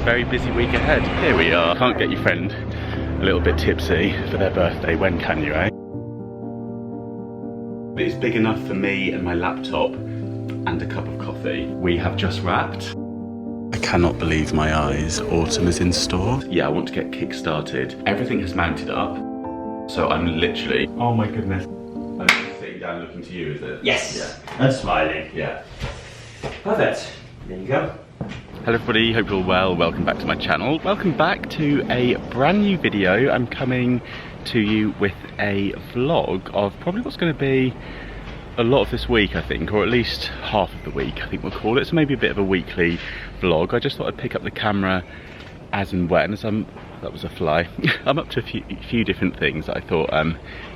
very busy week ahead. Here we are. Can't get your friend a little bit tipsy for their birthday. When can you, eh? It's big enough for me and my laptop and a cup of coffee. We have just wrapped. I cannot believe my eyes. Autumn is in store. Yeah, I want to get kick-started. Everything has mounted up. So I'm literally... Oh my goodness. I'm just sitting down looking to you, is it? Yes. Yeah. And smiling. Yeah. Perfect. There you go. Hello everybody, hope you're all well. Welcome back to my channel. Welcome back to a brand new video. I'm coming to you with a vlog of probably what's going to be a lot of this week, I think, or at least half of the week, I think we'll call it. So maybe a bit of a weekly vlog. I just thought I'd pick up the camera as and when, as that was a fly. I'm up to a few different things that I thought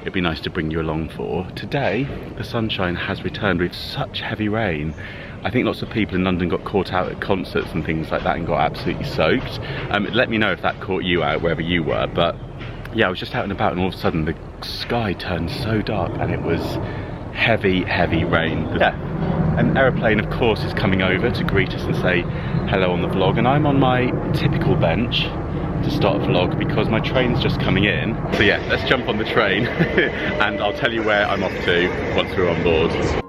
it'd be nice to bring you along for. Today, the sunshine has returned with such heavy rain. I think lots of people in London got caught out at concerts and things like that and got absolutely soaked. Let me know if that caught you out wherever you were, but yeah, I was just out and about and all of a sudden the sky turned so dark and it was heavy, heavy rain. Yeah, an aeroplane of course is coming over to greet us and say hello on the vlog, and I'm on my typical bench to start a vlog because my train's just coming in. So yeah, let's jump on the train and I'll tell you where I'm off to once we're on board.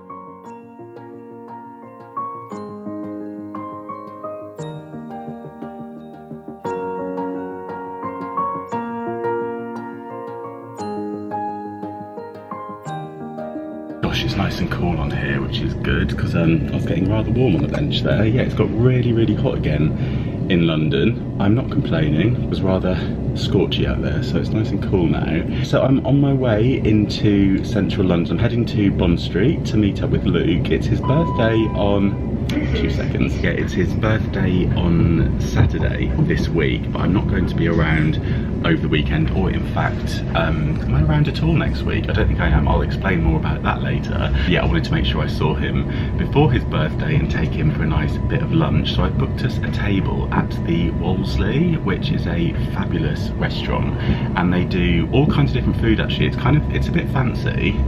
Gosh, it's nice and cool on here, which is good because I was getting rather warm on the bench there. Yeah, it's got really, really hot again in London. I'm not complaining. It was rather scorchy out there, so it's nice and cool now. So I'm on my way into central London. I'm heading to Bond Street to meet up with Luke. It's his birthday on... 2 seconds. Yeah, it's his birthday on Saturday this week, but I'm not going to be around over the weekend, or in fact, am I around at all next week? I don't think I am. I'll explain more about that later. Yeah, I wanted to make sure I saw him before his birthday and take him for a nice bit of lunch. So I booked us a table at the Wolseley, which is a fabulous restaurant, and they do all kinds of different food actually. It's a bit fancy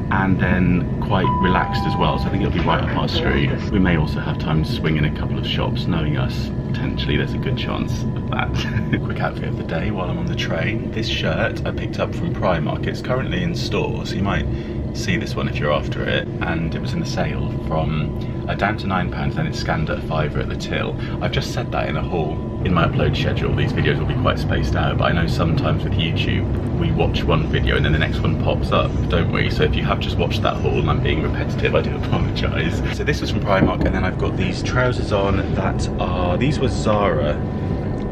and then quite relaxed as well, so I think it'll be right up our street. We may also have time to swing in a couple of shops. Knowing us, potentially there's a good chance of that. Quick outfit of the day while I'm on the train. This shirt I picked up from Primark. It's currently in store, so you might see this one if you're after it, and it was in the sale from down to £9, then it's scanned at £5 at the till. I've just said that in a haul. In my upload schedule, these videos will be quite spaced out, but I know sometimes with YouTube we watch one video and then the next one pops up, don't we? So if you have just watched that haul and I'm being repetitive, I do apologise. So this was from Primark, and then I've got these trousers on that are, these were Zara,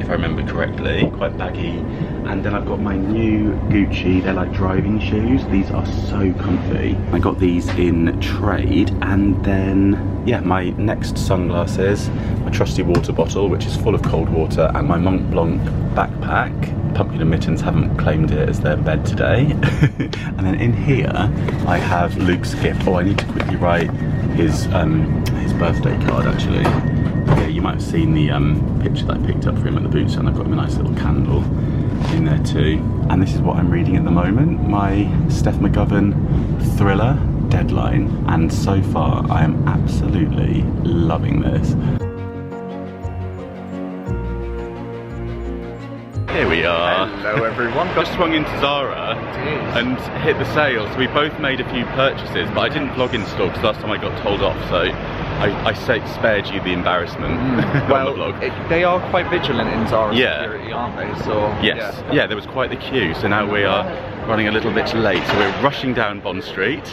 if I remember correctly, quite baggy. And then I've got my new Gucci, they're like driving shoes. These are so comfy. I got these in trade. And then, yeah, my next sunglasses, my trusty water bottle, which is full of cold water, and my Mont Blanc backpack. Pumpkin and Mittens haven't claimed it as their bed today. And then in here, I have Luke's gift. Oh, I need to quickly write his birthday card actually. Yeah, you might have seen the picture that I picked up for him at the boot stand. I've got him a nice little candle in there too. And this is what I'm reading at the moment, my Steph McGovern thriller, Deadline. And so far, I am absolutely loving this. Here we are. Hello everyone. Just swung into Zara and hit the sale, so we both made a few purchases, but I didn't vlog in store because last time I got told off, so I spared you the embarrassment. Well, on the vlog. they are quite vigilant in Zara Yeah. security, aren't they? So Yes, yeah, there was quite the queue, so now we are running a little bit late, so we're rushing down Bond Street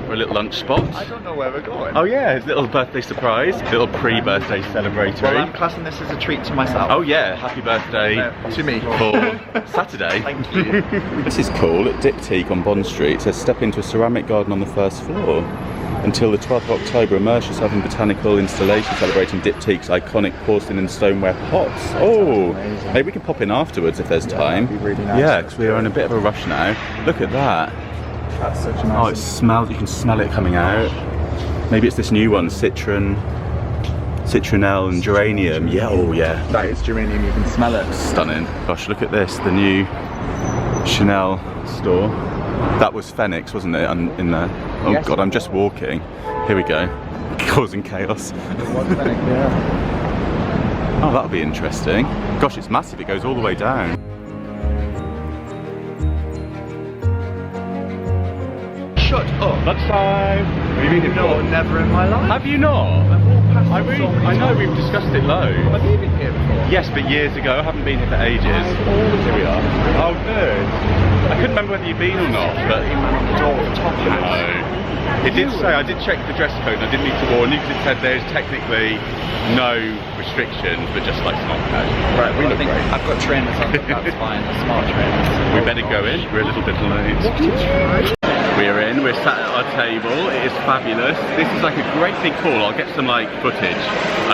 for a little lunch spot. I don't know where we're going. Oh yeah, it's a little birthday surprise, little pre-birthday celebratory. Well, I'm classing this as a treat to myself. Oh yeah, happy birthday to me. for Saturday. Thank you. This is cool, at Diptyque on Bond Street. It says step into a ceramic garden on the first floor. Until the 12th of October, immerse yourself in botanical installation celebrating Diptyque's iconic porcelain and stoneware pots. Oh, maybe we can pop in afterwards if there's time. That'd be really nice. Yeah, because we are in a bit of a rush now. Look at that. That's such a nice. Oh, it smells, you can smell it coming out. Maybe it's this new one, citronelle and geranium. Yeah, oh yeah. That is geranium, you can smell it. Stunning. Gosh, look at this, the new Chanel store. That was Phoenix, wasn't it, in there? Oh yes. God, I'm just walking. Here we go. Causing chaos. It was Phoenix, yeah. Oh, that'll be interesting. Gosh, it's massive, it goes all the way down. Shut up! Lunchtime! Have you been here before? No, never in my life. Have you not? I know we've discussed it loads. Have you been here before? Yes, but years ago. I haven't been here for ages. Here we are. Oh, good. I couldn't remember whether you've been or not, but... No. It did say, I did check the dress code and I didn't need to warn you because it said there's technically no restrictions, but just like smart casual. Right, we look great. I've got trainers on, that's fine, the smart trainers. We better go in, we're a little bit late. We're in, we're sat at our table, it is fabulous. This is like a great big hall, I'll get some like footage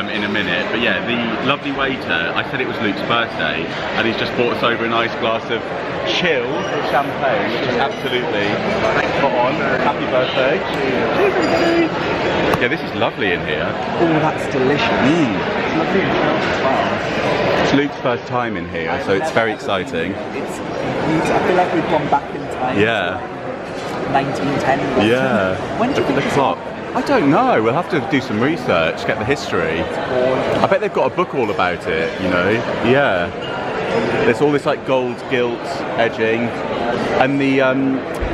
in a minute. But yeah, the lovely waiter, I said it was Luke's birthday, and he's just brought us over a nice glass of chilled champagne, which is absolutely spot on. Happy birthday. Cheers everybody. Yeah, this is lovely in here. Oh, that's delicious. It's lovely and chilled as well. It's Luke's first time in here, so it's very exciting. I feel like we've gone back in time. Yeah. 1910. Yeah. When do you think the clock? I don't know. We'll have to do some research, get the history. I bet they've got a book all about it, you know. Yeah. There's all this like gold gilt edging, and the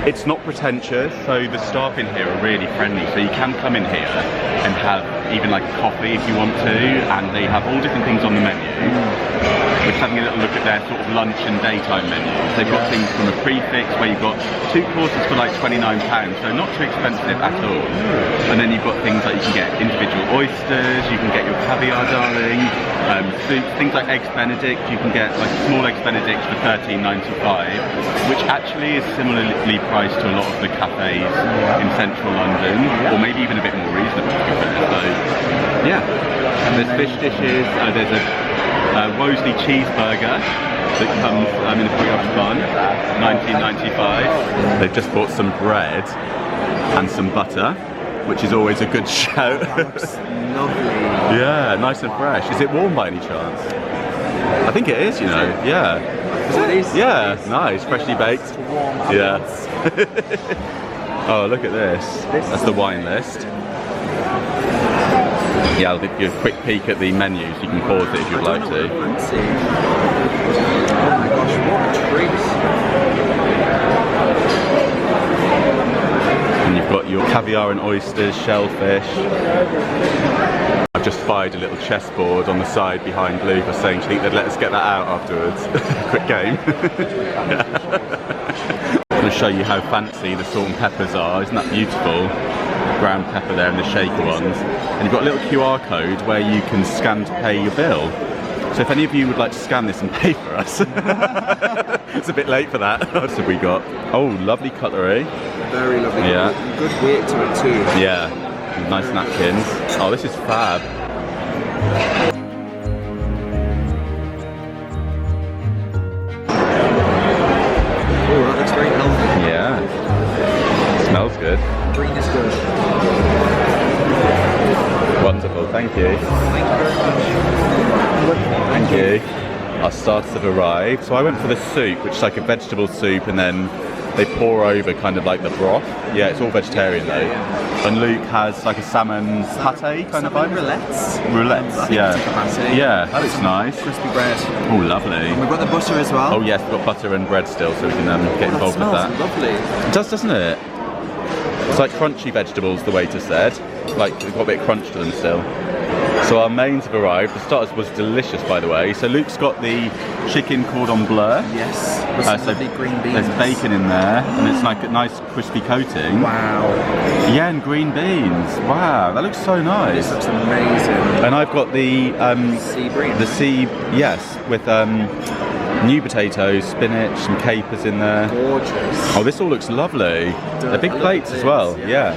it's not pretentious. So the staff in here are really friendly. So you can come in here and have even like a coffee if you want to, and they have all different things on the menu. We're just having a little look at their sort of lunch and daytime menus. They've got things from a prefix where you've got 2 courses for like £29, so not too expensive at all. And then you've got things like you can get individual oysters, you can get your caviar, darling, soups, things like eggs Benedict. You can get like small eggs Benedict for £13.95, which actually is similarly priced to a lot of the cafes in central London, or maybe even a bit more reasonable to be fair. So yeah, and there's fish dishes. There's a Wolseley cheeseburger that comes in a brioche bun, £19.95. They've just bought some bread and some butter, which is always a good shout. That looks lovely. Yeah, nice and fresh. Is it warm by any chance? I think it is, you know. Yeah. Is it? Yeah, nice, freshly baked. Yeah. Oh, look at this. That's the wine list. Yeah, I'll give you a quick peek at the menu so you can pause it if you'd like to. Oh my gosh, what a treat! And you've got your caviar and oysters, shellfish. I've just fired a little chessboard on the side behind Luke. I was saying, do you think they'd let us get that out afterwards? Quick game. I'm going to show you how fancy the salt and peppers are. Isn't that beautiful? Ground pepper there and the shaker ones, and you've got a little QR code where you can scan to pay your bill. So if any of you would like to scan this and pay for us, it's a bit late for that. What have we got? Oh, lovely cutlery. Very lovely. Yeah. Good weight to it too. Yeah. Nice napkins. Oh, this is fab. Oh, that looks very healthy. Yeah. Smells good. Green is good. Wonderful, thank you. Thank you very much. Thank you. Our starters have arrived. So I went for the soup, which is like a vegetable soup, and then they pour over kind of like the broth. Yeah, it's all vegetarian though. And Luke has like a salmon pate kind of vibe. Roulettes. Roulettes, yeah. Yeah, that looks nice. Crispy bread. Oh, lovely. And we've got the butter as well. Oh yes, we've got butter and bread still, so we can get involved with that. Lovely. It does, doesn't it? It's like crunchy vegetables, the waiter said. Like, they've got a bit of crunch to them still. So our mains have arrived. The starters was delicious, by the way. So Luke's got the chicken cordon bleu. Yes, with some lovely green beans. There's bacon in there, and it's like a nice crispy coating. Wow. Yeah, and green beans. Wow, that looks so nice. This looks amazing. And I've got the sea bream. The sea, yes, with new potatoes, spinach, and capers in there. Gorgeous. Oh, this all looks lovely. They're big plates as well. Yeah.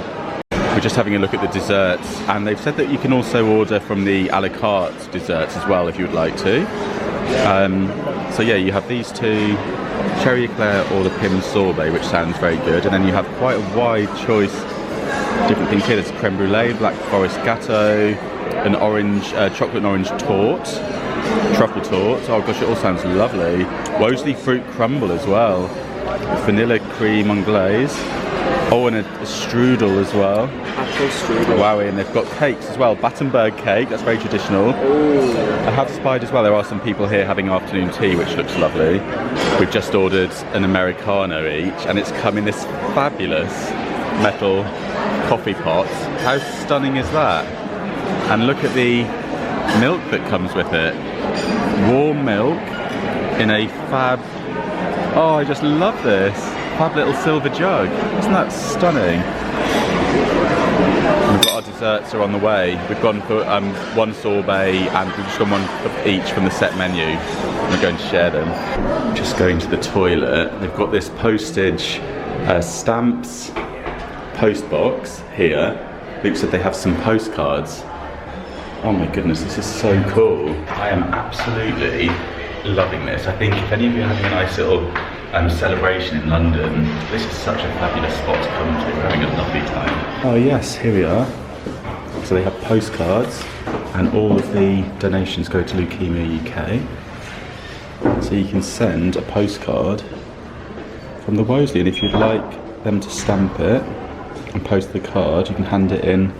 We're just having a look at the desserts, and they've said that you can also order from the a la carte desserts as well if you would like to. So yeah, you have these two, cherry eclair or the Pim sorbet, which sounds very good, and then you have quite a wide choice of different things here. There's creme brulee, black forest gâteau, an orange, chocolate and orange tort, truffle tort. Oh gosh, it all sounds lovely. Wolseley fruit crumble as well, vanilla cream anglaise. Oh, and a strudel as well. Apple strudel. Wow, and they've got cakes as well. Battenberg cake, that's very traditional. Oh. I have spied as well, there are some people here having afternoon tea, which looks lovely. We've just ordered an Americano each, and it's come in this fabulous metal coffee pot. How stunning is that? And look at the milk that comes with it. Warm milk in a fab... Oh, I just love this. Fab little silver jug. Isn't that stunning? We've got our desserts are on the way. We've gone for one sorbet and we've just gone one of each from the set menu. We're going to share them. Just going to the toilet. They've got this postage stamps post box here. Luke said they have some postcards. Oh my goodness, this is so cool. I am absolutely loving this. I think if any of you are having a nice little celebration in London, this is such a fabulous spot to come to. We're having a lovely time. Oh yes, here we are. So they have postcards and all of the donations go to Leukemia UK. So you can send a postcard from the Wolseley, and if you'd like them to stamp it and post the card, you can hand it in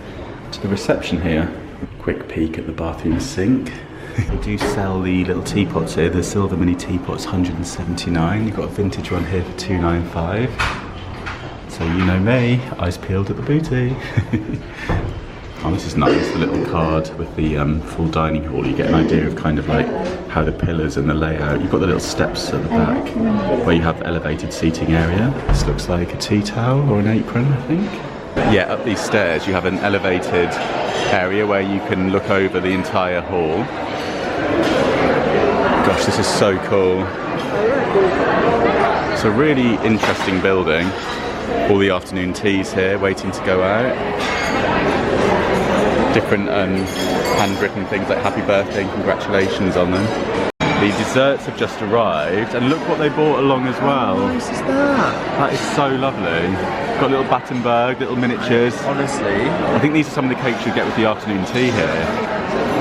to the reception here. Quick peek at the bathroom sink. They do sell the little teapots here. The silver mini teapot's $179. You've got a vintage one here for $295. So you know me, eyes peeled at the booty. Oh, this is nice, the little card with the full dining hall. You get an idea of kind of like how the pillars and the layout. You've got the little steps at the back where you have elevated seating area. This looks like a tea towel or an apron, I think. Yeah, up these stairs you have an elevated area where you can look over the entire hall. Gosh, this is so cool. It's a really interesting building. All the afternoon teas here waiting to go out. Different handwritten things like happy birthday and congratulations on them. The desserts have just arrived and look what they brought along as well. How nice is that? That is so lovely. Got little Battenberg, little miniatures. Honestly. I think these are some of the cakes you get with the afternoon tea here,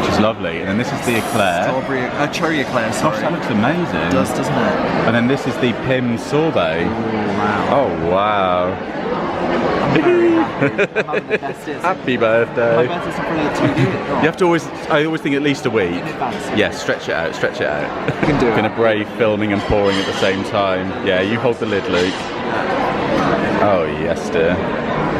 which is lovely. And then this is the eclair. Strawberry, cherry eclair, sorry. Gosh, that looks amazing. It does, doesn't it? And then this is the Pim sorbet. Oh, wow. Oh, wow. I'm very happy. I'm having the best day. Happy birthday. My birthday's not for another 2 days. You have to always, I always think at least a week. In advance. Yeah, stretch it out, stretch it out. You can do it. Gonna brave filming and pouring at the same time. Yeah, you hold the lid, Luke. Oh, yes, dear.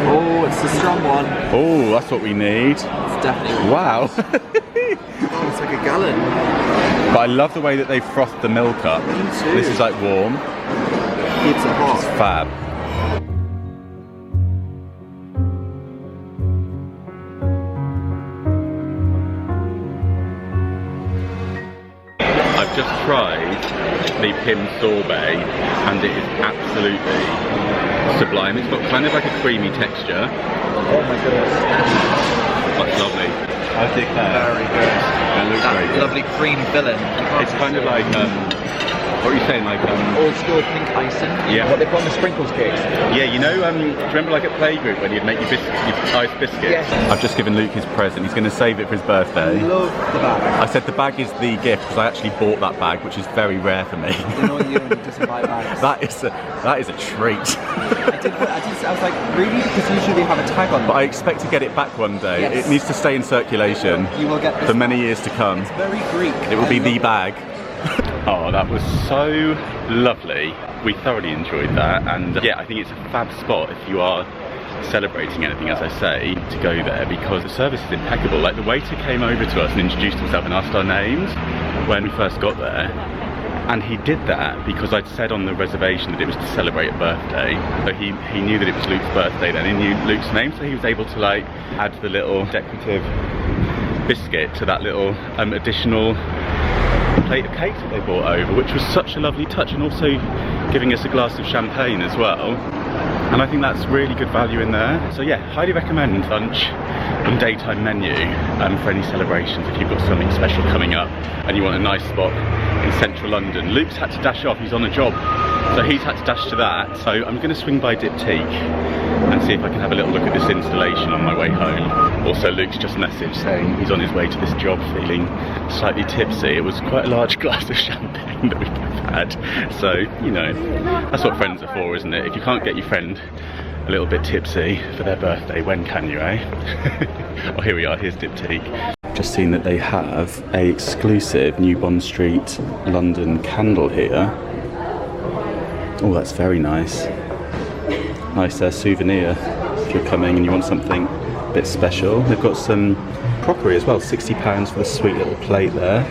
Oh, it's the strong one. Oh, that's what we need. It's definitely. Wow. Oh, it's like a gallon. But I love the way that they froth the milk up. Me too. This is like warm. Keeps it hot. It's fab. I've just tried the Pim sorbet and it is absolutely sublime. It's got kind of like a creamy texture. Oh my goodness. That's lovely. I think that. Very good. That looks That very good. lovely cream filling. It's kind of like, what are you saying, like old school pink icing. Yeah. What they put on the sprinkles cakes. Yeah, you know, do you remember like at playgroup when you'd make your ice biscuits? Yes. I've just given Luke his present. He's going to save it for his birthday. I love the bag. I said the bag is the gift because I actually bought that bag, which is very rare for me. You know you and doesn't buy bags. that is a treat. I was like, really? Because usually they have a tag on them. But I expect to get it back one day. Yes. It needs to stay in circulation. You will get this for many years to come. It's very Greek. It will be the bag. Oh, that was so lovely. We thoroughly enjoyed that, and yeah, I think it's a fab spot if you are celebrating anything, as I say, to go there because the service is impeccable. Like the waiter came over to us and introduced himself and asked our names when we first got there. And he did that because I'd said on the reservation that it was to celebrate a birthday. So he knew that it was Luke's birthday then. He knew Luke's name, so he was able to like add the little decorative biscuit to that little additional plate of cakes that they brought over, which was such a lovely touch, and also giving us a glass of champagne as well. And I think that's really good value in there. So yeah, highly recommend lunch and daytime menu for any celebrations if you've got something special coming up and you want a nice spot in central London. Luke's had to dash off, he's on a job, so he's had to dash to that. So I'm going to swing by Diptyque and see if I can have a little look at this installation on my way home. Also, Luke's just messaged saying he's on his way to this job feeling slightly tipsy. It was quite a large glass of champagne that we both had. So, you know, that's what friends are for, isn't it? If you can't get your friend a little bit tipsy for their birthday. When can you, eh? Oh, here we are, here's Diptyque. Just seen that they have a exclusive New Bond Street London candle here. Oh, that's very nice. Nice souvenir if you're coming and you want something a bit special. They've got some crockery as well, £60 for the sweet little plate there.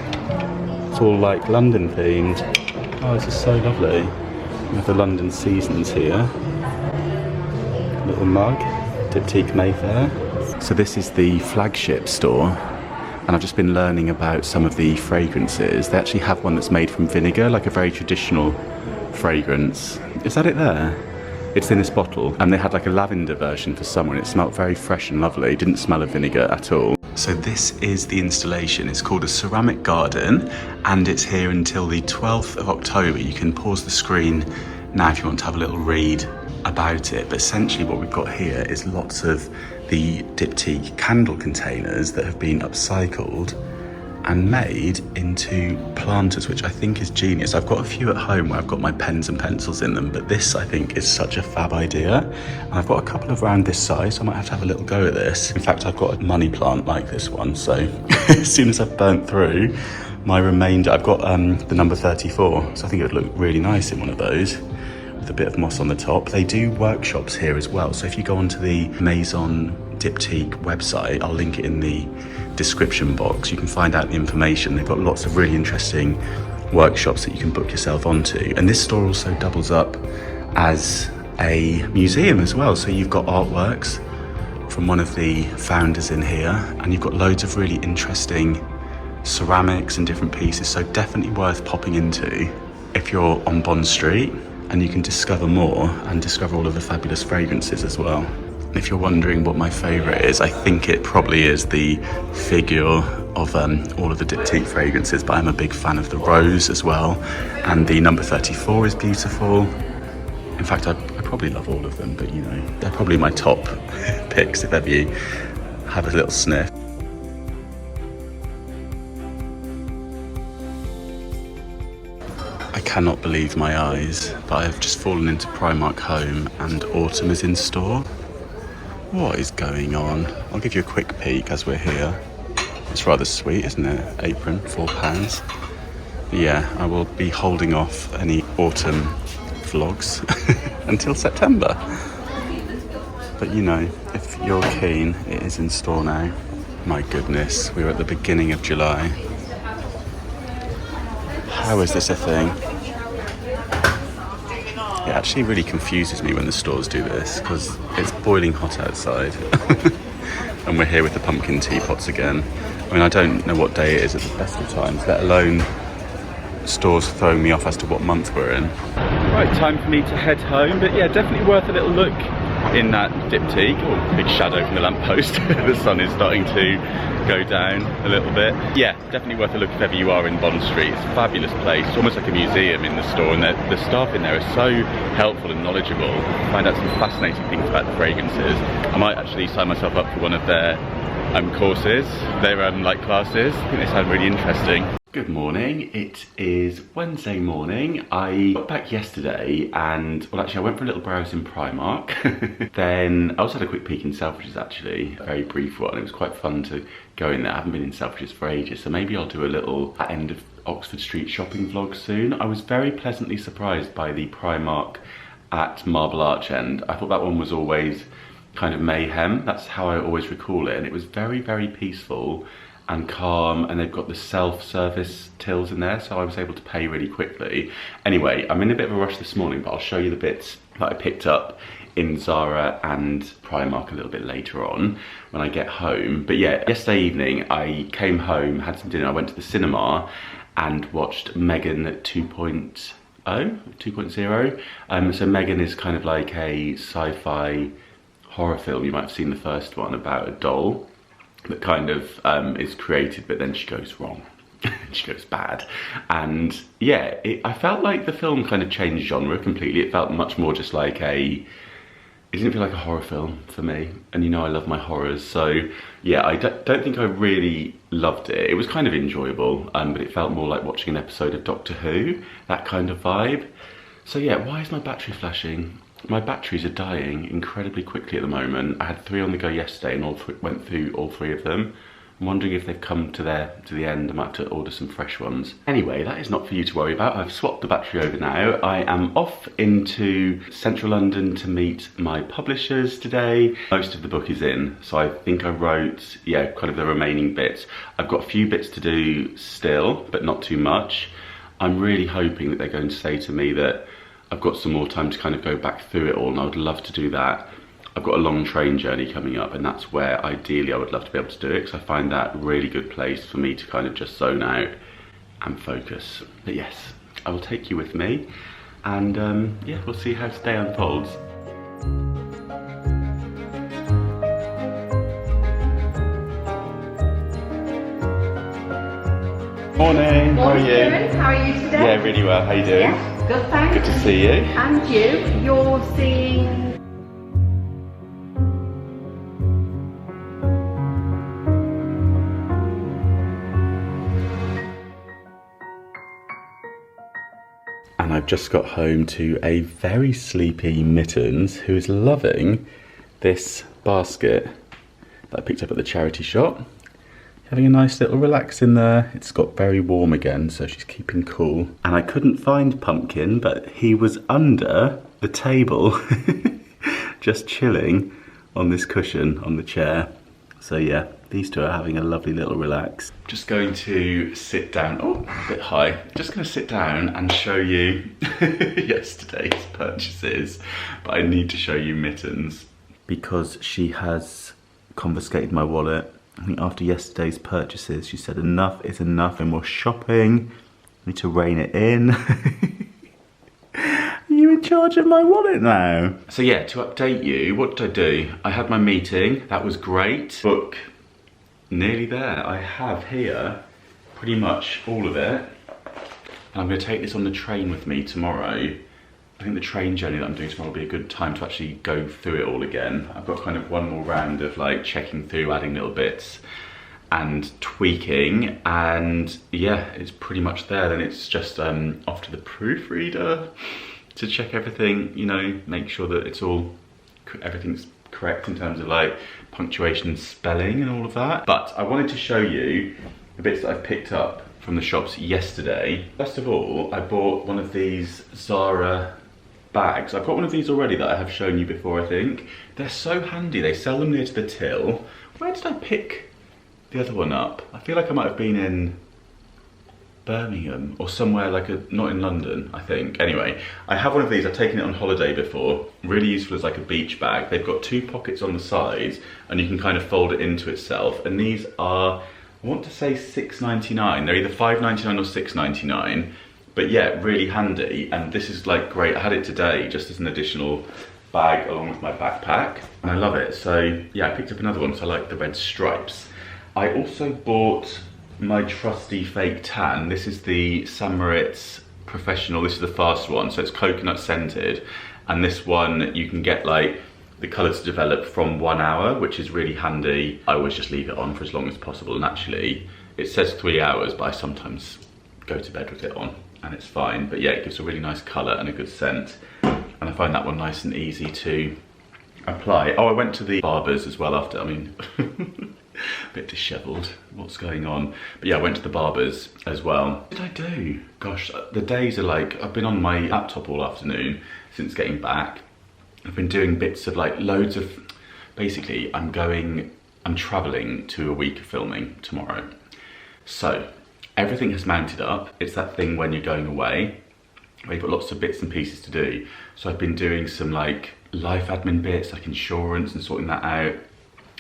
It's all like London themed. Oh, this is so lovely. We have the London Seasons here. Little mug, Diptyque Mayfair. So this is the flagship store, and I've just been learning about some of the fragrances. They actually have one that's made from vinegar, like a very traditional fragrance. Is that it there? It's in this bottle, and they had like a lavender version for summer, and it smelled very fresh and lovely. It didn't smell of vinegar at all. So this is the installation. It's called a ceramic garden, and it's here until the 12th of October. You can pause the screen now if you want to have a little read about it. But essentially what we've got here is lots of the Diptyque candle containers that have been upcycled and made into planters, which I think is genius. I've got a few at home where I've got my pens and pencils in them, but this I think is such a fab idea. And I've got a couple of around this size, so I might have to have a little go at this. In fact, I've got a money plant like this one, so as soon as I've burnt through my remainder, I've got the number 34, so I think it would look really nice in one of those, with a bit of moss on the top. They do workshops here as well, so if you go onto the Maison Diptyque website, I'll link it in the description box, you can find out the information. They've got lots of really interesting workshops that you can book yourself onto, and this store also doubles up as a museum as well. So you've got artworks from one of the founders in here, and you've got loads of really interesting ceramics and different pieces, so definitely worth popping into if you're on Bond Street, and you can discover more and discover all of the fabulous fragrances as well. If you're wondering what my favourite is, I think it probably is the figure of all of the Diptyque fragrances, but I'm a big fan of the rose as well, and the number 34 is beautiful. In fact, I probably love all of them, but you know, they're probably my top picks if ever you have a little sniff. I cannot believe my eyes, but I've just fallen into Primark Home and autumn is in store. What is going on? I'll give you a quick peek as we're here. It's rather sweet, isn't it? Apron, £4. But yeah, I will be holding off any autumn vlogs until September. But you know, if you're keen, it is in store now. My goodness, we're at the beginning of July. How is this a thing? It actually really confuses me when the stores do this, because it's boiling hot outside and we're here with the pumpkin teapots again. I mean, I don't know what day it is at the best of times, let alone stores throwing me off as to what month we're in. Right, time for me to head home, but yeah, definitely worth a little look in that Diptyque. Oh, big shadow from the lamppost. The sun is starting to go down a little bit. Yeah, definitely worth a look if ever you are in Bond Street. It's a fabulous place. It's almost like a museum in the store, and the staff in there are so helpful and knowledgeable. Find out some fascinating things about the fragrances. I might actually sign myself up for one of their courses, their like classes. I think they sound really interesting. Good morning, it is Wednesday morning. I got back yesterday and, well actually I went for a little browse in Primark. Then I also had a quick peek in Selfridges actually, a very brief one. It was quite fun to go in there. I haven't been in Selfridges for ages, so maybe I'll do a little end of Oxford Street shopping vlog soon. I was very pleasantly surprised by the Primark at Marble Arch End. I thought that one was always kind of mayhem. That's how I always recall it, and it was very, very peaceful and calm, and they've got the self-service tills in there, so I was able to pay really quickly. Anyway, I'm in a bit of a rush this morning, but I'll show you the bits that I picked up in Zara and Primark a little bit later on when I get home. But yeah, yesterday evening I came home, had some dinner, I went to the cinema and watched Megan 2.0. So Megan is kind of like a sci-fi horror film. You might have seen the first one, about a doll that kind of is created, but then she goes wrong. She goes bad. And yeah, I felt like the film kind of changed genre completely. It felt much more just like it didn't feel like a horror film for me. And you know I love my horrors. So yeah, I don't think I really loved it. It was kind of enjoyable, but it felt more like watching an episode of Doctor Who, that kind of vibe. So yeah, why is my battery flashing? My batteries are dying incredibly quickly at the moment. I had 3 on the go yesterday and went through all 3 of them. I'm wondering if they've come to the end. I might have to order some fresh ones. Anyway, that is not for you to worry about. I've swapped the battery over now. I am off into central London to meet my publishers today. Most of the book is in, so I think I wrote, yeah, kind of the remaining bits. I've got a few bits to do still, but not too much. I'm really hoping that they're going to say to me that I've got some more time to kind of go back through it all, and I would love to do that. I've got a long train journey coming up, and that's where ideally I would love to be able to do it, because I find that a really good place for me to kind of just zone out and focus. But yes, I will take you with me, and yeah, we'll see how today unfolds. Morning, how are you? How are you today? Yeah, really well, how are you doing? Yes, good, thanks. Good to see you. And you, you're seeing... And I've just got home to a very sleepy Mittens, who is loving this basket that I picked up at the charity shop. Having a nice little relax in there. It's got very warm again, so she's keeping cool. And I couldn't find Pumpkin, but he was under the table, just chilling on this cushion on the chair. So yeah, these two are having a lovely little relax. Just going to sit down, oh, a bit high. Just gonna sit down and show you yesterday's purchases, but I need to show you Mittens because she has confiscated my wallet. I think after yesterday's purchases, she said enough is enough, and more shopping. I need to rein it in. Are you in charge of my wallet now? So yeah, to update you, what did I do? I had my meeting, that was great. Book, nearly there. I have here pretty much all of it. And I'm gonna take this on the train with me tomorrow. I think the train journey that I'm doing tomorrow will be a good time to actually go through it all again. I've got kind of one more round of like checking through, adding little bits and tweaking, and yeah, it's pretty much there. Then it's just off to the proofreader to check everything, you know, make sure that it's all, everything's correct in terms of like punctuation and spelling and all of that. But I wanted to show you the bits that I've picked up from the shops yesterday. First of all, I bought one of these Zara bags. I've got one of these already that I have shown you before, I think. They're so handy. They sell them near to the till. Where did I pick the other one up? I feel like I might have been in Birmingham or somewhere like not in London, I think. Anyway, I have one of these. I've taken it on holiday before. Really useful as like a beach bag. They've got 2 pockets on the sides and you can kind of fold it into itself. And these are, I want to say £6.99. They're either £5.99 or £6.99. But yeah, really handy, and this is like great. I had it today just as an additional bag along with my backpack, and I love it. So yeah, I picked up another one, so I like the red stripes. I also bought my trusty fake tan. This is the St. Moritz Professional. This is the fast one, so it's coconut scented, and this one you can get like the colour to develop from 1 hour, which is really handy. I always just leave it on for as long as possible, and actually it says 3 hours, but I sometimes go to bed with it on and it's fine. But yeah, it gives a really nice colour and a good scent, and I find that one nice and easy to apply. Oh, I went to the barber's as well after, I mean, a bit dishevelled, what's going on? But yeah, I went to the barber's as well. What did I do? Gosh, the days are like, I've been on my laptop all afternoon since getting back. I've been doing bits of like loads of, basically I'm travelling to a week of filming tomorrow. So everything has mounted up. It's that thing when you're going away, where you've got lots of bits and pieces to do. So I've been doing some like life admin bits, like insurance and sorting that out.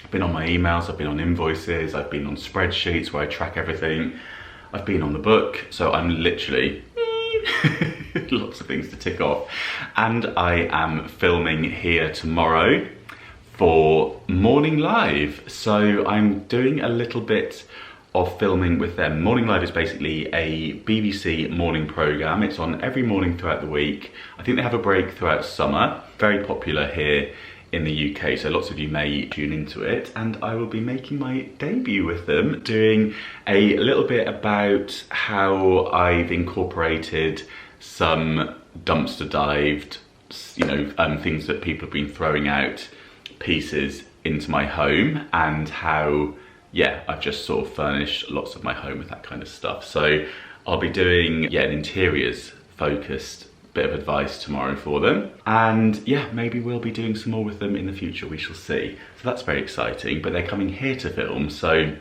I've been on my emails, I've been on invoices, I've been on spreadsheets where I track everything. I've been on the book, so I'm literally lots of things to tick off. And I am filming here tomorrow for Morning Live. So I'm doing a little bit of filming with them. Morning Live is basically a BBC morning programme. It's on every morning throughout the week. I think they have a break throughout summer. Very popular here in the UK, so lots of you may tune into it. And I will be making my debut with them, doing a little bit about how I've incorporated some dumpster dived you know, things that people have been throwing out, pieces into my home, and how, yeah, I've just sort of furnished lots of my home with that kind of stuff. So I'll be doing, yeah, an interiors focused bit of advice tomorrow for them, and yeah, maybe we'll be doing some more with them in the future, we shall see. So that's very exciting, but they're coming here to film, so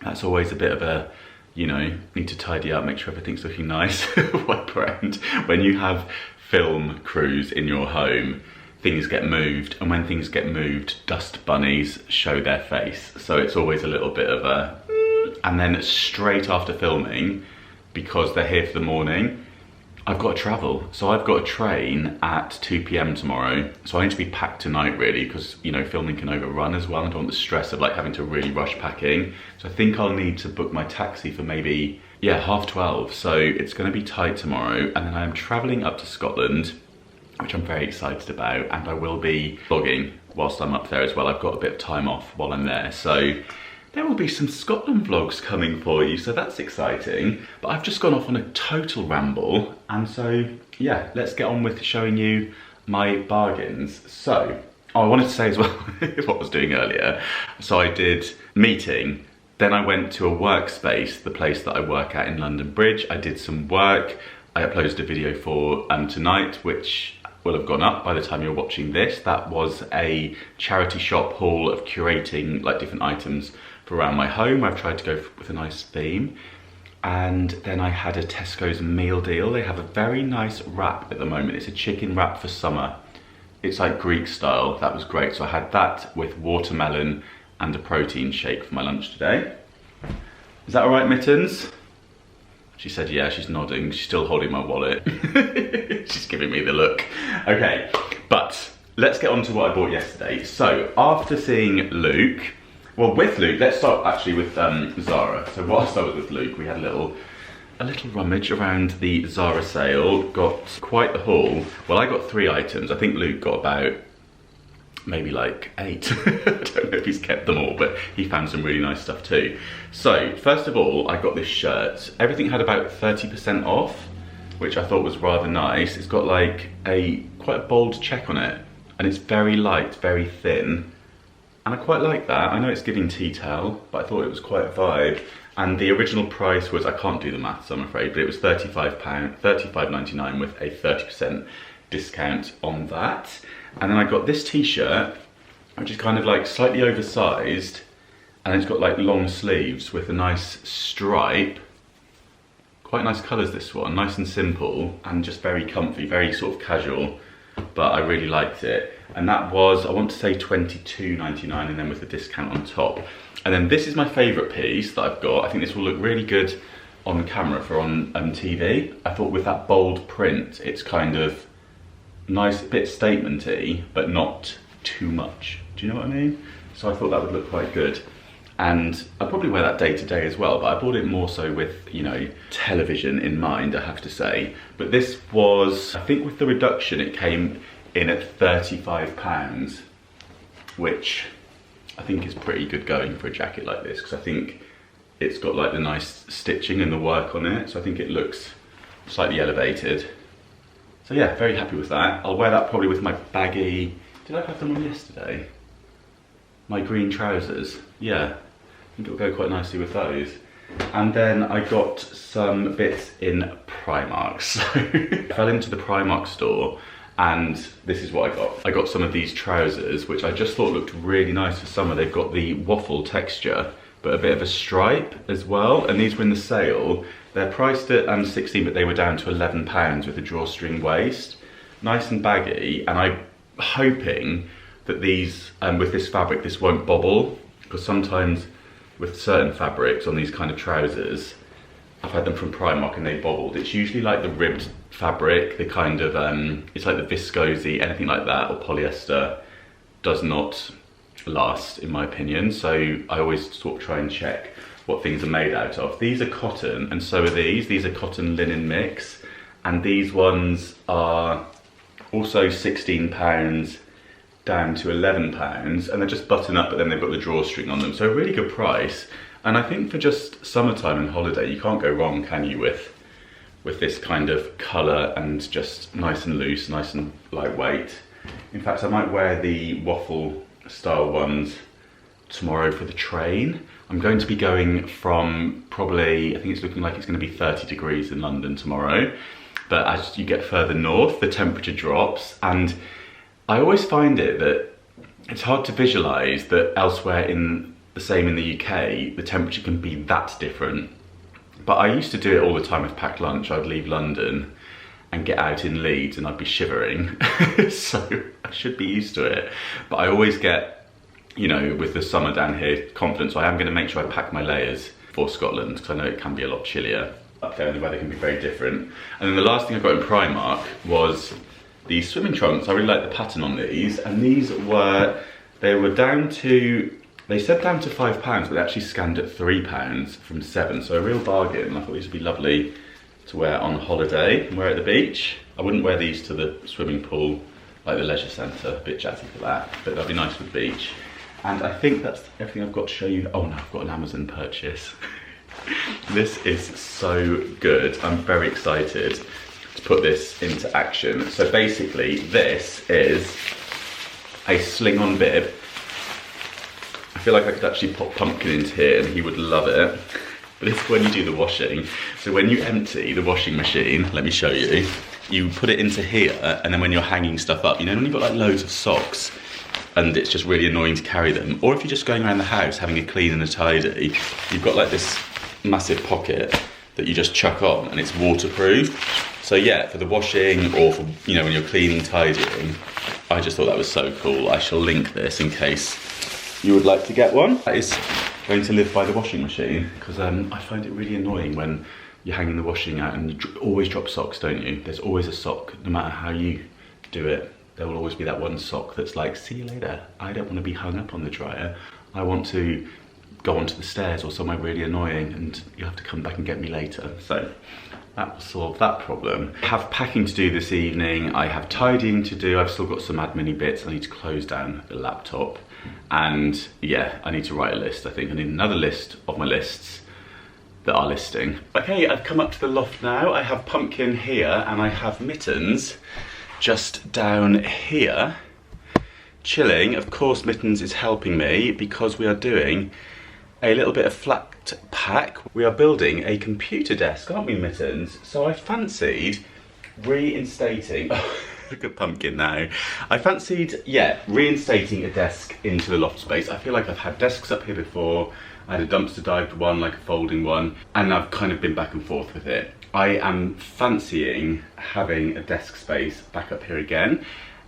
that's always a bit of a, you know, need to tidy up, make sure everything's looking nice. When you have film crews in your home, things get moved, and when things get moved, dust bunnies show their face. So it's always a little bit of a, and then straight after filming, because they're here for the morning, I've got to travel. So I've got a train at 2 PM tomorrow. So I need to be packed tonight really, because, you know, filming can overrun as well. I don't want the stress of like having to really rush packing. So I think I'll need to book my taxi for maybe, yeah, 12:30. So it's gonna be tight tomorrow. And then I'm traveling up to Scotland, which I'm very excited about. And I will be vlogging whilst I'm up there as well. I've got a bit of time off while I'm there. So there will be some Scotland vlogs coming for you, so that's exciting. But I've just gone off on a total ramble, and so yeah, let's get on with showing you my bargains. So, I wanted to say as well what I was doing earlier. So I did meeting, then I went to a workspace, the place that I work at in London Bridge. I did some work. I uploaded a video for tonight, which will have gone up by the time you're watching this. That was a charity shop haul of curating like different items for around my home. I've tried to go with a nice theme. And then I had a Tesco's meal deal. They have a very nice wrap at the moment. It's a chicken wrap for summer. It's like Greek style. That was great. So I had that with watermelon and a protein shake for my lunch today. Is that all right, Mittens? She said, yeah, she's nodding. She's still holding my wallet. She's giving me the look. Okay, but let's get on to what I bought yesterday. So after seeing Luke, well, with Luke, let's start actually with Zara. So whilst I was with Luke, we had a little rummage around the Zara sale. Got quite the haul. Well, I got 3 items. I think Luke got about maybe like 8. I don't know if he's kept them all, but he found some really nice stuff too. So first of all, I got this shirt. Everything had about 30% off, which I thought was rather nice. It's got like quite a bold check on it, and it's very light, very thin. And I quite like that. I know it's giving tea towel, but I thought it was quite a vibe. And the original price was, I can't do the maths I'm afraid, but it was £35.99 with a 30% discount on that. And then I got this t-shirt, which is kind of like slightly oversized, and it's got like long sleeves with a nice stripe. Quite nice colours this one, nice and simple, and just very comfy, very sort of casual, but I really liked it. And that was, I want to say £22.99, and then with the discount on top. And then this is my favourite piece that I've got. I think this will look really good on camera for on TV. I thought with that bold print, it's kind of nice, a bit statement-y, but not too much. Do you know what I mean? So I thought that would look quite good. And I'd probably wear that day to day as well, but I bought it more so with, you know, television in mind, I have to say. But this was, I think with the reduction, it came in at £35, which I think is pretty good going for a jacket like this, because I think it's got like the nice stitching and the work on it, so I think it looks slightly elevated. So yeah, very happy with that. I'll wear that probably with my baggy, did I have them on yesterday? My green trousers, yeah, I think it'll go quite nicely with those. And then I got some bits in Primark. So I fell into the Primark store, and this is what I got. I got some of these trousers, which I just thought looked really nice for summer. They've got the waffle texture, but a bit of a stripe as well. And these were in the sale. They're priced at 16, but they were down to £11 with a drawstring waist. Nice and baggy, and I'm hoping that these, with this fabric, this won't bobble, because sometimes with certain fabrics on these kind of trousers, I've had them from Primark and they bobbled. It's usually like the ribbed fabric, the kind of, it's like the viscose, anything like that, or polyester does not last, in my opinion. So I always sort of try and check what things are made out of. These are cotton, and so are these. These are cotton linen mix, and these ones are also £16 down to £11, and they're just button up, but then they've got the drawstring on them. So a really good price. And I think for just summertime and holiday, you can't go wrong, can you, with with this kind of colour and just nice and loose, nice and lightweight. In fact, I might wear the waffle style ones tomorrow for the train. I'm going to be going from probably, I think it's looking like it's going to be 30 degrees in London tomorrow. But as you get further north, the temperature drops. And I always find it that it's hard to visualise that elsewhere in the same in the UK, the temperature can be that different. But I used to do it all the time with packed lunch. I'd leave London and get out in Leeds and I'd be shivering. So I should be used to it. But I always get, you know, with the summer down here, confidence. So I am going to make sure I pack my layers for Scotland, because I know it can be a lot chillier up there and the weather can be very different. And then the last thing I got in Primark was these swimming trunks. I really like the pattern on these, and these were, they said down to £5, but they actually scanned at £3 from £7, so a real bargain. I thought these would be lovely to wear on holiday and wear at the beach. I wouldn't wear these to the swimming pool, like the leisure centre, a bit jazzy for that, but that'd be nice for the beach. And I think that's everything I've got to show you. Oh no, I've got an Amazon purchase. This is so good. I'm very excited to put this into action. So basically, this is a sling-on bib. I feel like I could actually pop Pumpkin into here and he would love it. But it's when you do the washing. So when you empty the washing machine, let me show you, you put it into here, and then when you're hanging stuff up, you know when you've got like loads of socks and it's just really annoying to carry them, or if you're just going around the house having a clean and a tidy, you've got like this massive pocket that you just chuck on and it's waterproof. So yeah, for the washing or for, you know, when you're cleaning, tidying, I just thought that was so cool. I shall link this in case you would like to get one. That is going to live by the washing machine, because I find it really annoying when you're hanging the washing out and you always drop socks, don't you? There's always a sock, no matter how you do it. There will always be that one sock that's like, see you later. I don't want to be hung up on the dryer. I want to go onto the stairs or somewhere really annoying and you have to come back and get me later. So that will solve that problem. I have packing to do this evening. I have tidying to do. I've still got some admin bits. I need to close down the laptop. And yeah, I need to write a list. I think I need another list of my lists that are listing. Okay, I've come up to the loft now. I have Pumpkin here and I have Mittens just down here, chilling. Of course, Mittens is helping me because we are doing a little bit of flat pack. We are building a computer desk, aren't we, Mittens? So I fancied reinstating, look at Pumpkin now. I fancied, yeah, reinstating a desk into the loft space. I feel like I've had desks up here before. I had a dumpster dived one, like a folding one, and I've kind of been back and forth with it. I am fancying having a desk space back up here again.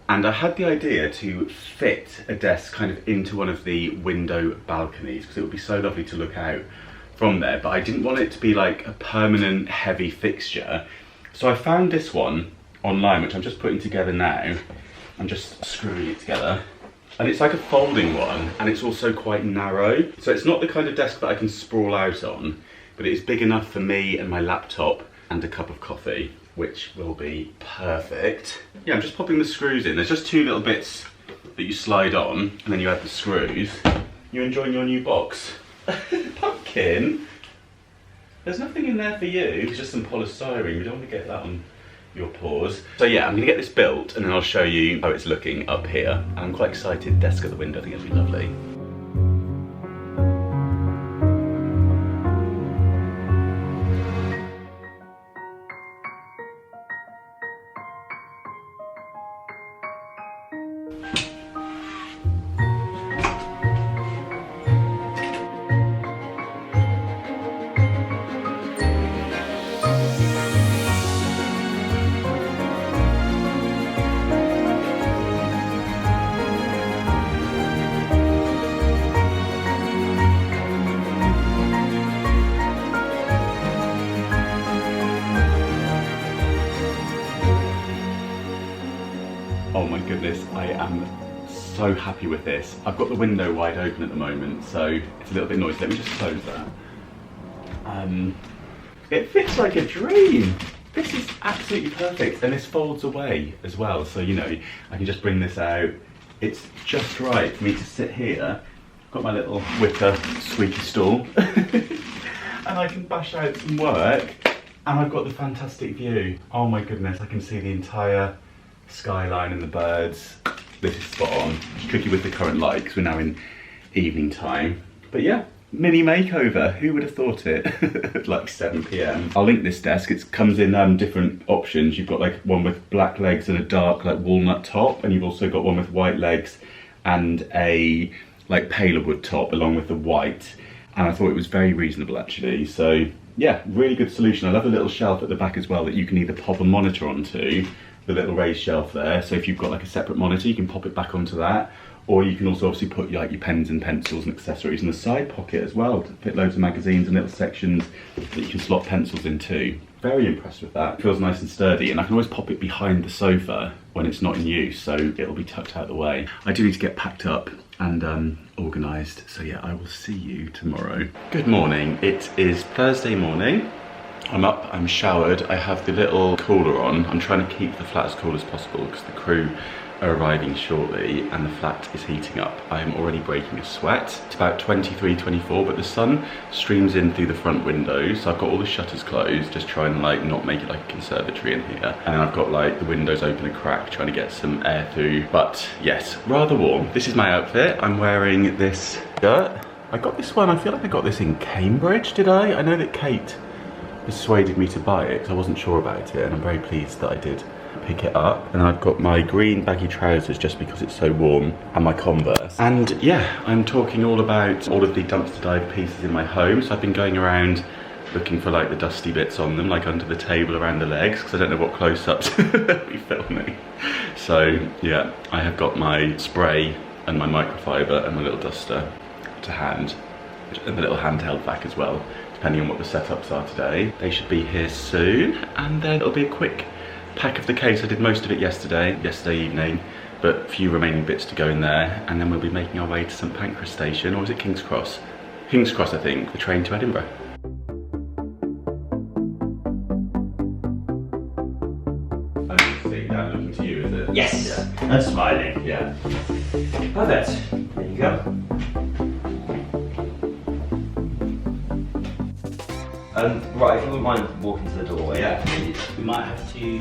And I had the idea to fit a desk kind of into one of the window balconies, because it would be so lovely to look out from there, but I didn't want it to be like a permanent heavy fixture. So I found this one online, which I'm just putting together now. I'm just screwing it together. And it's like a folding one, and it's also quite narrow. So it's not the kind of desk that I can sprawl out on, but it is big enough for me and my laptop and a cup of coffee, which will be perfect. Yeah, I'm just popping the screws in. There's just two little bits that you slide on, and then you add the screws. You enjoying your new box? Pumpkin, there's nothing in there for you. It's just some polystyrene. We don't want to get that on your paws. So yeah, I'm gonna get this built, and then I'll show you how it's looking up here. And I'm quite excited. Desk at the window, I think it'll be lovely. Oh my goodness, I am so happy with this. I've got the window wide open at the moment, so it's a little bit noisy. Let me just close that. It fits like a dream. This is absolutely perfect, and this folds away as well, so you know, I can just bring this out. It's just right for me to sit here. Got my little wicker squeaky stool, and I can bash out some work And I've got the fantastic view. Oh my goodness, I can see the entire skyline and the birds. This is spot on. It's tricky with the current light because we're now in evening time. But yeah, mini makeover. Who would have thought it? At like 7 PM. I'll link this desk. It comes in different options. You've got like one with black legs and a dark like walnut top, and you've also got one with white legs and a like paler wood top along with the white. And I thought it was very reasonable actually. So yeah, really good solution. I love the little shelf at the back as well that you can either pop a monitor onto, the little raised shelf there. So if you've got like a separate monitor, you can pop it back onto that. Or you can also obviously put like your pens and pencils and accessories in the side pocket as well to fit loads of magazines and little sections that you can slot pencils into. Very impressed with that. It feels nice and sturdy, and I can always pop it behind the sofa when it's not in use, so it'll be tucked out of the way. I do need to get packed up and organised, so yeah, I will see you tomorrow. Good morning, it is Thursday morning. I'm up, I'm showered, I have the little cooler on. I'm trying to keep the flat as cool as possible because the crew are arriving shortly and the flat is heating up. I am already breaking a sweat. It's about 23, 24, but the sun streams in through the front windows, so I've got all the shutters closed, just trying to like not make it like a conservatory in here. And then I've got like the windows open a crack, trying to get some air through. But yes, rather warm. This is my outfit. I'm wearing this shirt. I got this one, I feel like I got this in Cambridge, did I? I know that Kate persuaded me to buy it because I wasn't sure about it, and I'm very pleased that I did pick it up. And I've got my green baggy trousers just because it's so warm, and my Converse. And yeah, I'm talking all about all of the dumpster dive pieces in my home. So I've been going around looking for like the dusty bits on them, like under the table, around the legs, because I don't know what close-ups they'll be filming. So yeah, I have got my spray and my microfiber and my little duster to hand, and the little handheld vac as well, depending on what the setups are today. They should be here soon, and then it'll be a quick pack of the case. I did most of it yesterday evening, but a few remaining bits to go in there, and then we'll be making our way to St Pancras Station, or is it King's Cross? King's Cross, I think, the train to Edinburgh. I'm just sitting down looking to you, is it? Yes. Yeah. And smiling. Yeah. Perfect. There you go. Right, if you wouldn't mind walking to the doorway, Yeah. please. We might have to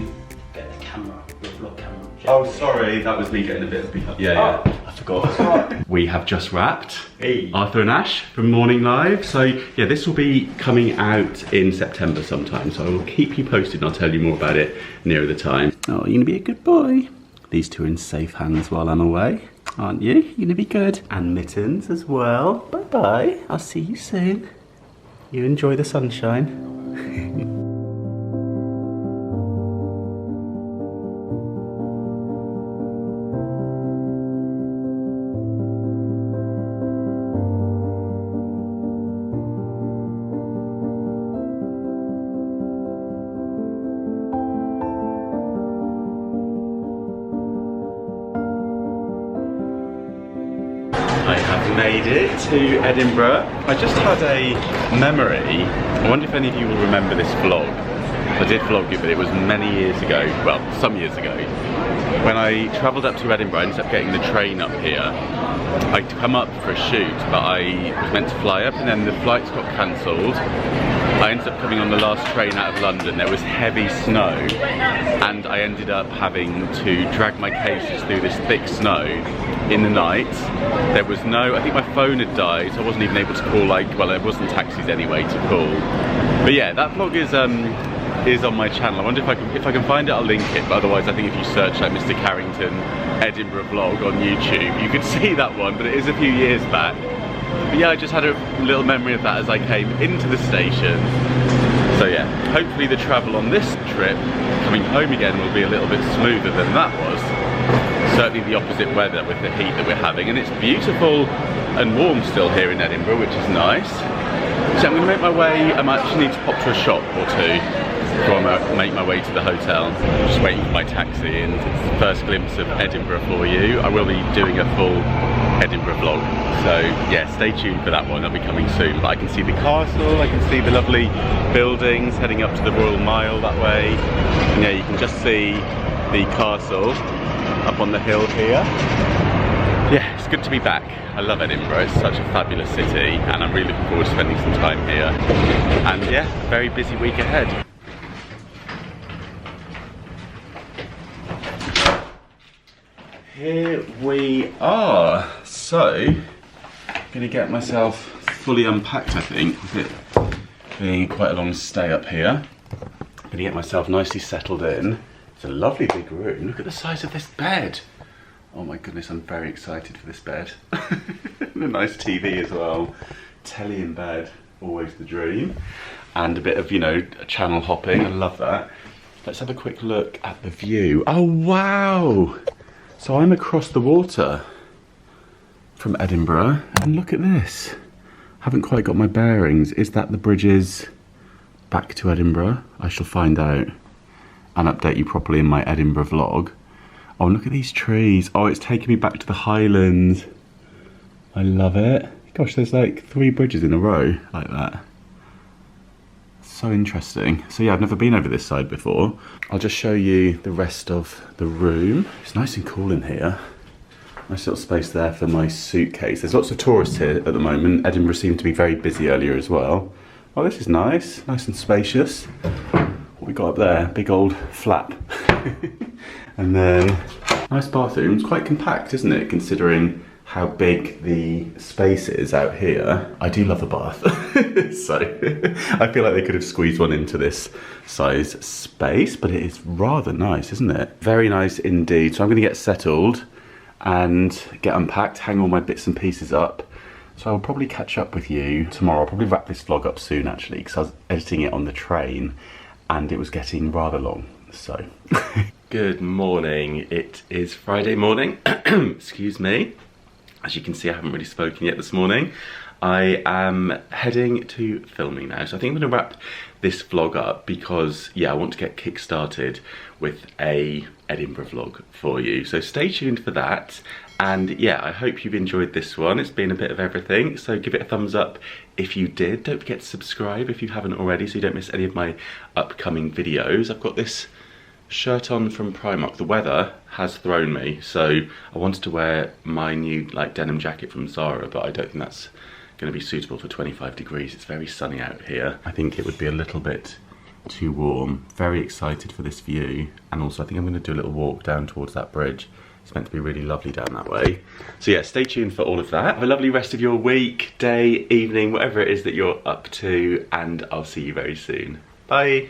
get the camera, the vlog camera. Oh, sorry, that was me getting a bit behind. Yeah, Oh. I forgot. We have just wrapped Hey. Arthur and Ash from Morning Live. So yeah, this will be coming out in September sometime. So I will keep you posted and I'll tell you more about it nearer the time. Oh, you're gonna be a good boy. These two are in safe hands while I'm away, aren't you? You're gonna be good. And Mittens as well. Bye-bye. I'll see you soon. You enjoy the sunshine. I have made it to Edinburgh. I just had a memory. I wonder if any of you will remember this vlog. I did vlog it, but it was many years ago, well, some years ago. When I travelled up to Edinburgh, I ended up getting the train up here. I'd come up for a shoot, but I was meant to fly up and then the flights got cancelled. I ended up coming on the last train out of London. There was heavy snow and I ended up having to drag my cases through this thick snow in the night. There was no, I think my phone had died, so I wasn't even able to call, like, well, there wasn't taxis anyway to call. But yeah, that vlog is on my channel. I wonder if I can find it, I'll link it, but otherwise I think if you search like Mr. Carrington Edinburgh vlog on YouTube, you could see that one, but it is a few years back. But yeah, I just had a little memory of that as I came into the station. So yeah, hopefully the travel on this trip, coming home again, will be a little bit smoother than that was. Certainly the opposite weather with the heat that we're having, and it's beautiful and warm still here in Edinburgh, which is nice. So I'm going to make my way, I might actually need to pop to a shop or two before I make my way to the hotel. I'm just waiting for my taxi, and it's the first glimpse of Edinburgh for you. I will be doing a full Edinburgh vlog, so yeah, stay tuned for that one, that'll be coming soon. But I can see the castle, I can see the lovely buildings heading up to the Royal Mile that way. And yeah, you can just see the castle up on the hill here. Yeah, it's good to be back. I love Edinburgh, it's such a fabulous city, and I'm really looking forward to spending some time here. And yeah, a very busy week ahead. Here we are. So, gonna get myself fully unpacked, I think, with it being quite a long stay up here. Gonna get myself nicely settled in. It's a lovely big room. Look at the size of this bed. Oh my goodness, I'm very excited for this bed. And a nice TV as well. Telly in bed, always the dream. And a bit of, you know, channel hopping, I love that. Let's have a quick look at the view. Oh wow! So I'm across the water from Edinburgh, and look at this. Haven't quite got my bearings. Is that the bridges back to Edinburgh? I shall find out and update you properly in my Edinburgh vlog. Oh, look at these trees. Oh, it's taking me back to the Highlands. I love it. Gosh, there's like 3 bridges in a row like that. So interesting. So yeah, I've never been over this side before. I'll just show you the rest of the room. It's nice and cool in here. Nice little space there for my suitcase. There's lots of tourists here at the moment. Edinburgh seemed to be very busy earlier as well. Oh, this is nice. Nice and spacious. What we got up there? Big old flap. And then, nice bathroom. It's quite compact, isn't it? Considering how big the space is out here. I do love a bath. So, I feel like they could have squeezed one into this size space, but it is rather nice, isn't it? Very nice indeed. So I'm gonna get settled and get unpacked, hang all my bits and pieces up. So I'll probably catch up with you tomorrow. I'll probably wrap this vlog up soon actually, because I was editing it on the train and it was getting rather long, so. Good morning, it is Friday morning, excuse me. As you can see, I haven't really spoken yet this morning. I am heading to filming now, so I think I'm gonna wrap this vlog up because, yeah, I want to get kick-started with a Edinburgh vlog for you. So stay tuned for that. And yeah, I hope you've enjoyed this one. It's been a bit of everything, so give it a thumbs up if you did. Don't forget to subscribe if you haven't already so you don't miss any of my upcoming videos. I've got this shirt on from Primark. The weather has thrown me, so I wanted to wear my new like denim jacket from Zara, but I don't think that's going to be suitable for 25 degrees. It's very sunny out here. I think it would be a little bit too warm. Very excited for this view, and also I think I'm going to do a little walk down towards that bridge. It's meant to be really lovely down that way. So yeah, stay tuned for all of that. Have a lovely rest of your week, day, evening, whatever it is that you're up to, and I'll see you very soon. Bye.